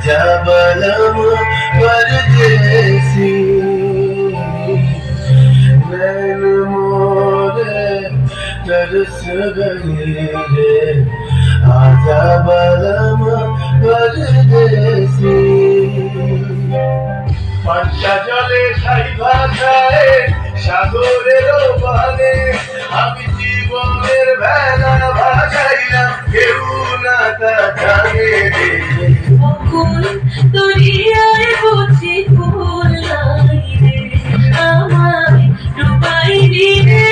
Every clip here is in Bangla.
आजा बलम परदेसी नैन मोरे तरस गई रे आजा बलम परदेसी পাঞ্চা জলে ছাই ভাষায় সাগরের পানে আমি জীবনের ভেলা ভাসাইলাম কেউ না তা জানে রে ফুল দরিয়ায় বুঝি ফুল নাই রে আমায় ডুবাইলি রে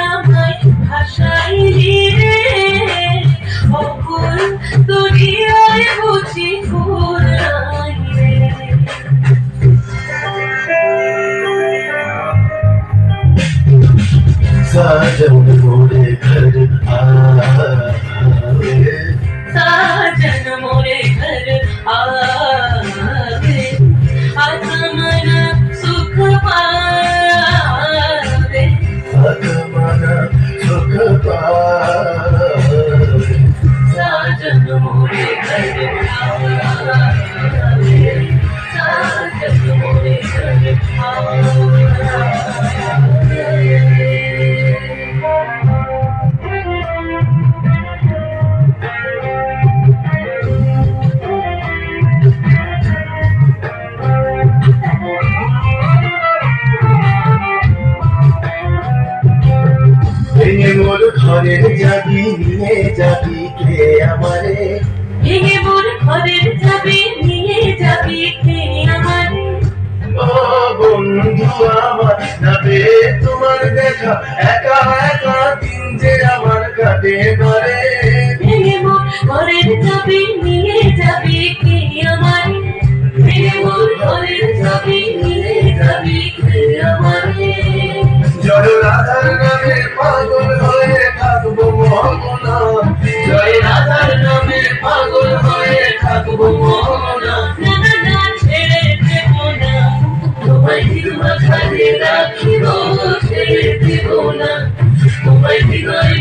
আমায় ভাসাইলি রে ফুল দরিয়ায় বুঝি ফুল নাই রে साजन मोरे घर आवे साजन मोरे घर आवे आत्मन सुख पावे आत्मन सुख पावे साजन मोरे घर आवे साजन मोरे घर आवे মোর ঘরের যাবি নিয়ে যাবি কে আমারে ভেঙে মোর ঘরের যাবি নিয়ে যাবি কে আমারে ও বন্ধু আমার যাবে তোমার দেখা একা একা দিন যে আমার কাটে ঘরে ভেঙে মোর ঘরের যাবি নিয়ে যাবি কে আমারে ভেঙে মোর ঘরের যাবি নিয়ে যাবি কে আমারে জয় রাধার নামে পাগল হয়ে থাকবো মোহনা জয় রাধার নামে পাগল হয়ে থাকবো মোহনা না না না ছেড়ে দেব না তোমায় হৃদয় মাঝে রাখিব ছেড়ে দেব না তোমায় হৃদয়